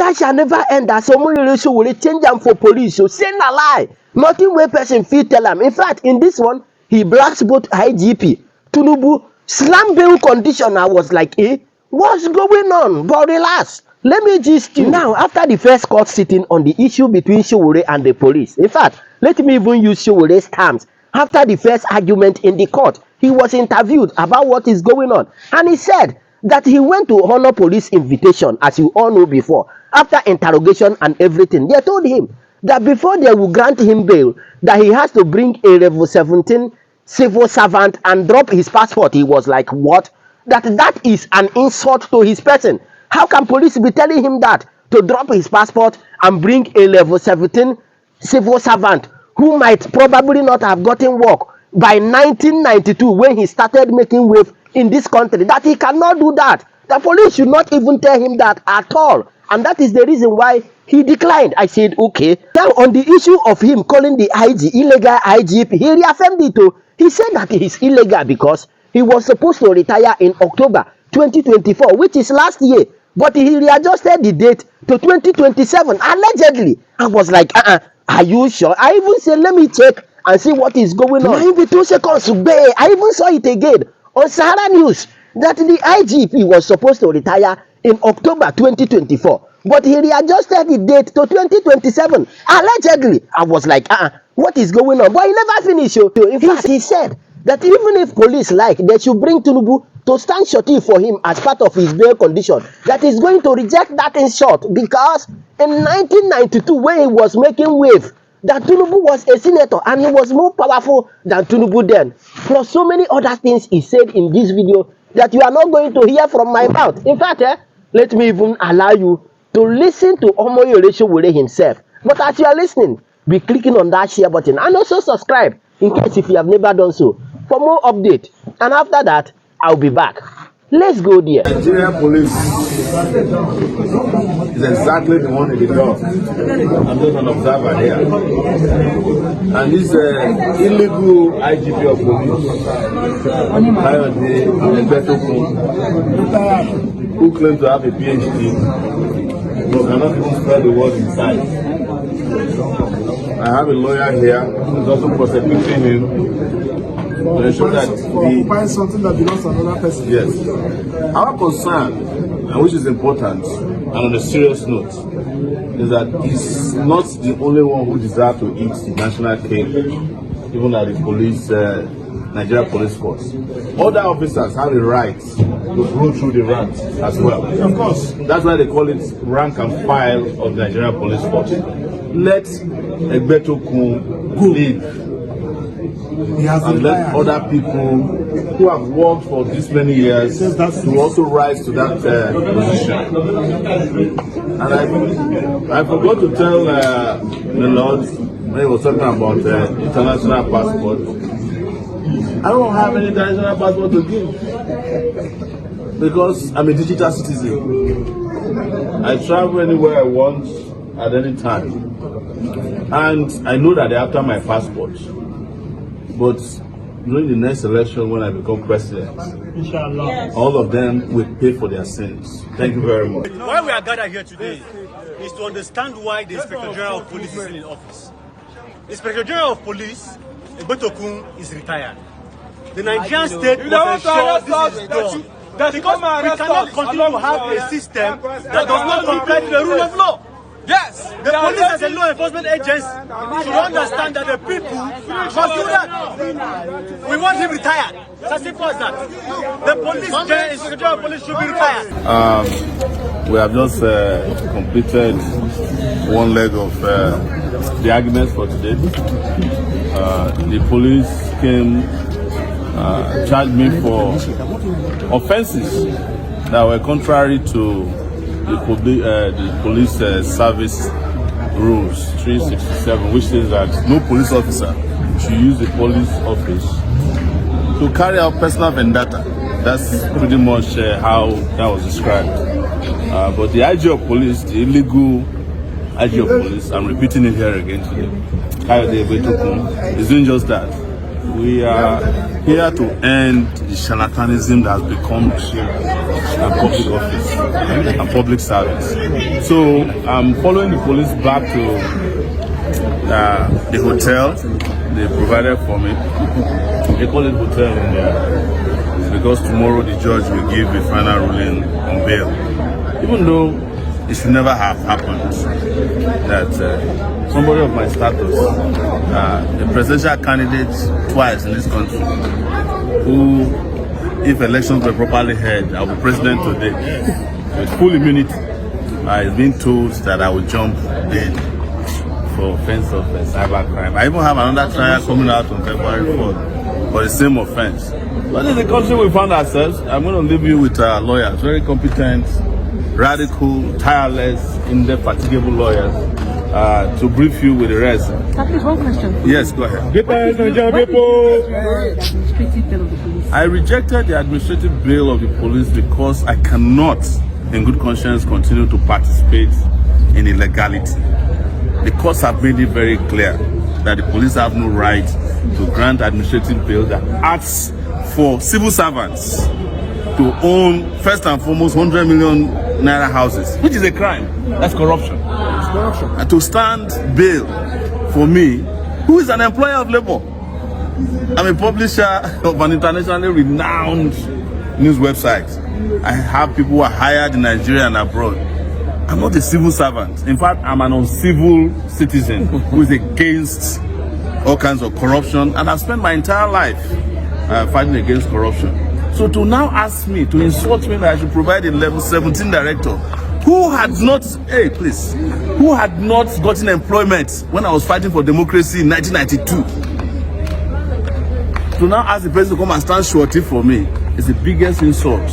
that shall never end. That someone will change them for police. So say a lie. Nothing where person feel tell him. In fact, in this one, he blacks both IGP. Tinubu slam bail condition. I was like, what's going on? But relax. Let me just now, after the first court sitting on the issue between Sowore and the police. In fact, let me even use Sowore's terms. After the first argument in the court, he was interviewed about what is going on. And he said that he went to honor police invitation, as you all know before. After interrogation and everything, they told him that before they will grant him bail, that he has to bring a level 17 civil servant and drop his passport. He was like, what? That is an insult to his person. How can police be telling him that to drop his passport and bring a level 17 civil servant who might probably not have gotten work by 1992 when he started making wave in this country, that he cannot do that? The police should not even tell him that at all. And that is the reason why he declined. I said, okay. Now, on the issue of him calling the IG illegal IGP, he reaffirmed it too. He said that he is illegal because he was supposed to retire in October 2024, which is last year. But he readjusted the date to 2027, allegedly. I was like, are you sure? I even said, let me check and see what is going on. 92 seconds, I even saw it again on Sahara News that the IGP was supposed to retire in October 2024. But he readjusted the date to 2027, allegedly. I was like, what is going on? But he never finished. In fact, he said that even if police like, they should bring Tinubu to stand shorty for him as part of his bail condition, that is going to reject that in short, because in 1992 when he was making wave, that Tinubu was a senator and he was more powerful than Tinubu then. Plus so many other things he said in this video that you are not going to hear from my mouth. In fact, let me even allow you to listen to Omoyole Sowore himself. But as you are listening, be clicking on that share button and also subscribe in case if you have never done so for more update. And after that, I'll be back. Let's go there. Nigerian police is exactly the one in the door. I'm just an observer here. And this illegal IGP of police, who claims to have a PhD, but cannot even spell the word inside. I have a lawyer here who's also prosecuting him. To ensure that find something that belongs to another person. Yes. Our concern, and which is important, and on a serious note, is that he's not the only one who deserves to eat the national cake, even at the police, Nigeria Police Force. Other officers have a right to go through the ranks as well. Of course. That's why they call it rank and file of the Nigeria Police Force. Let Egbetokun leave. And let other people who have worked for this many years to also rise to that position. And I forgot to tell the Lord when he was talking about international passport. I don't have any international passport to give because I'm a digital citizen. I travel anywhere I want at any time, and I know that they're after my passport. But during the next election, when I become president, Inshallah, all of them will pay for their sins. Thank you very much. Why we are gathered here today is to understand why the Inspector General of Police is still in office. The Inspector General of Police, Egbetokun, is retired. The Nigerian state must ensure this is done. Because we cannot continue to have a system that does not comply to the rule of law. Yes, the police as a law enforcement agency should understand that the people must do that. We want him retired. It's as simple as that. The police, Inspector General of Police should be retired. We have just completed one leg of the arguments for today. The police came, charged me for offenses that were contrary to the police service rules 367, which says that no police officer should use the police office to carry out personal vendetta. That's pretty much how that was described. But the IG of police, the illegal IG of police, I'm repeating it here again today, is doing just that. We are here to end the charlatanism that has become and public office and public service. So I'm following the police back to the hotel they provided for me. They call it hotel in there because tomorrow the judge will give a final ruling on bail. Even though it should never have happened that somebody of my status, a presidential candidate twice in this country, who, if elections were properly held, I will be president today with full immunity, is being told that I will jump bail for offense of cybercrime. I even have another trial coming out on February 4th for the same offense. But in the country we found ourselves, I'm going to leave you with lawyers, very competent, radical, tireless, in-depth, fatigable lawyers to brief you with the rest. Please, one question. Yes, go ahead. I rejected the administrative bail of the police because I cannot, in good conscience, continue to participate in illegality. The courts have made it very clear that the police have no right to grant administrative bail that asks for civil servants to own, first and foremost, 100 million naira houses, which is a crime. That's corruption. It's corruption. And to stand bail for me, who is an employer of labor. I'm a publisher of an internationally renowned news website. I have people who are hired in Nigeria and abroad. I'm not a civil servant. In fact, I'm an uncivil citizen who is against all kinds of corruption, and I've spent my entire life fighting against corruption. So to now ask me, to insult me that I should provide a level 17 director who had not, who had not gotten employment when I was fighting for democracy in 1992. To now ask the president to come and stand shorty for me is the biggest insult.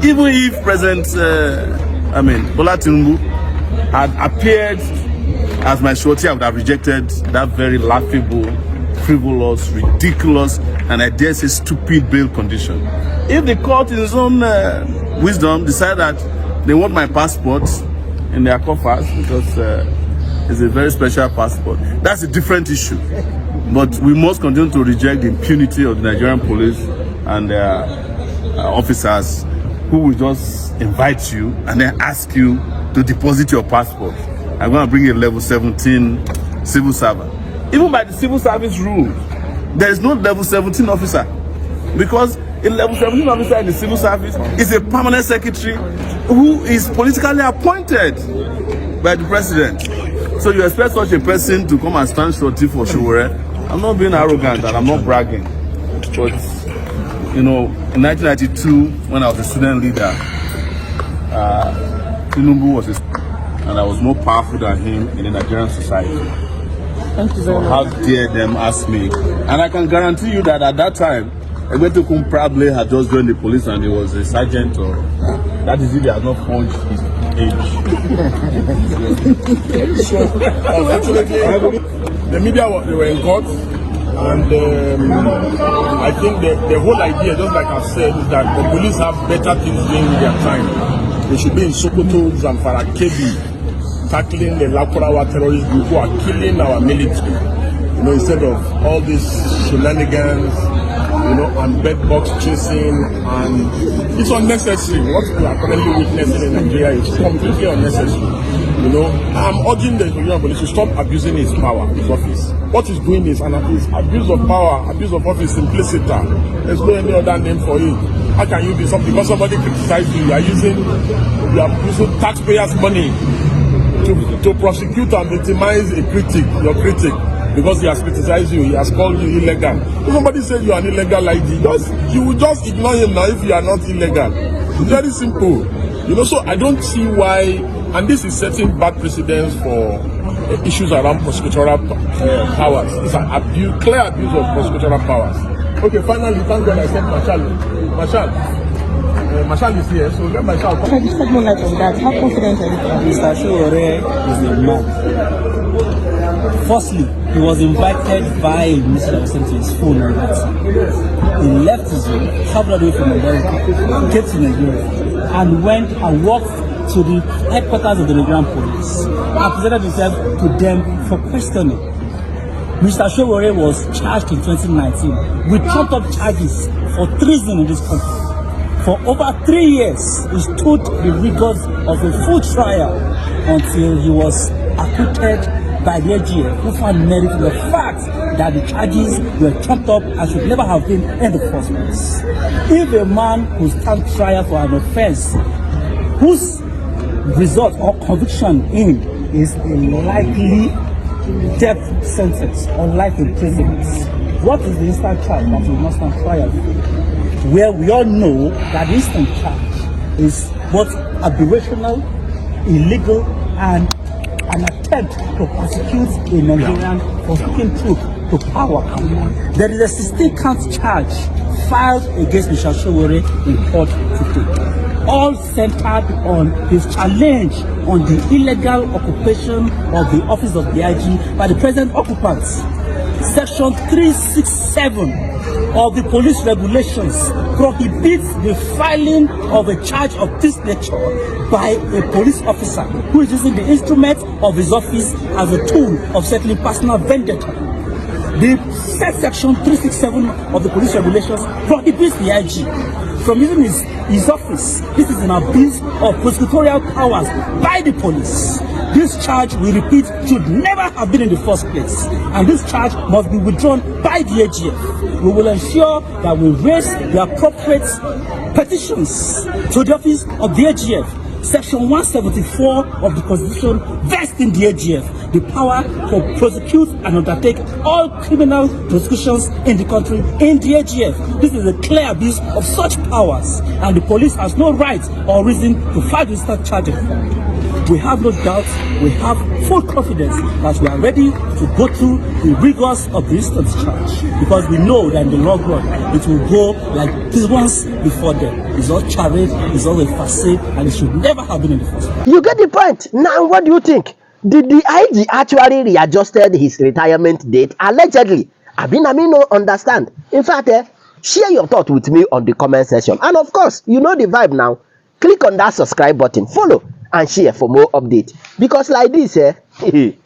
Even if President Bola Tinubu had appeared as my shorty, I would have rejected that very laughable, frivolous, ridiculous, and I dare say stupid bail condition. If the court in its own wisdom decide that they want my passport in their coffers because it's a very special passport, that's a different issue. But we must continue to reject the impunity of the Nigerian police and their officers who will just invite you and then ask you to deposit your passport. I'm going to bring a level 17 civil servant. Even by the civil service rule, there is no level 17 officer, because a level 17 officer in the civil service is a permanent secretary who is politically appointed by the president. So you expect such a person to come and stand shorty for Sowore? I'm not being arrogant and I'm not bragging, but you know, in 1992, when I was a student leader, Tinubu was and I was more powerful than him in the Nigerian society. Thank you very much. How dare them ask me? And I can guarantee you that at that time, Egbetukun probably had just joined the police and he was a sergeant, or that is if he has not forged his age. Unfortunately, the media they were in court, and I think the whole idea, just like I've said, is that the police have better things doing with their time. They should be in Sokoto, Zamfara, Kebbi, tackling the Lakurawa terrorist group who are killing our military. You know, instead of all these shenanigans, you know, and bedbox chasing, and it's unnecessary. What we are currently witnessing in Nigeria is completely unnecessary. You know, I'm urging the Nigerian police to stop abusing his power, his office. What he's doing is abuse of power, abuse of office, simpliciter. There's no any other name for it. How can you be something because somebody criticizes you? You are using taxpayers' money to prosecute and victimize a critic, your critic, because he has criticized you, he has called you illegal. If somebody says you are an illegal ID, you will just ignore him now if you are not illegal. It's very simple. You know, so I don't see why, and this is setting bad precedents for issues around prosecutorial powers. It's an clear abuse of prosecutorial powers. Okay, finally, thank God I sent Marshal is here, so let Marshal come. Can you shed more light on that? How confident are you? Mr. Sowore is a man. Firstly, he was invited by a minister sent to his phone and that. He left his home, traveled away from America, came to Nigeria, and went and walked to the headquarters of the Nigerian police and presented himself to them for questioning. Mr. Sowore was charged in 2019 with trumped up charges for treason in this country. For over 3 years, he stood the rigors of a full trial until he was acquitted by the AGF, who found merit in the fact that the charges were trumped up and should never have been in the first place. If a man who stands trial for an offense whose result or conviction in is a likely death sentence or life imprisonment, what is the instant charge that will not stand trial? Where we all know that the instant charge is both aberrational, illegal, and an attempt to prosecute a Nigerian for speaking truth to power. There is a 16-count charge filed against Mr. Sowore in court today, all centered on his challenge on the illegal occupation of the office of the IG by the present occupants. Section 367 of the police regulations prohibits the filing of a charge of this nature by a police officer who is using the instrument of his office as a tool of settling personal vendetta. The said section 367 of the police regulations prohibits the IG from using his office. This is an abuse of prosecutorial powers by the police. This charge, we repeat, should never have been in the first place. And this charge must be withdrawn by the AGF. We will ensure that we raise the appropriate petitions to the office of the AGF. Section 174 of the Constitution vests in the AGF the power to prosecute and undertake all criminal prosecutions in the country in the AGF. This is a clear abuse of such powers, and the police has no right or reason to file this charge. We have no doubt, we have full confidence that we are ready to go through the rigors of the instant charge, because we know that in the long run it will go like this once before them. It's all charade, it's all a facade, and it should never have been in the first place. You get the point. Now, what do you think? Did the IG actually readjusted his retirement date? Allegedly. I mean, no understand. In fact, share your thought with me on the comment section. And of course, you know the vibe now. Click on that subscribe button, follow, and share for more updates. Because like this, we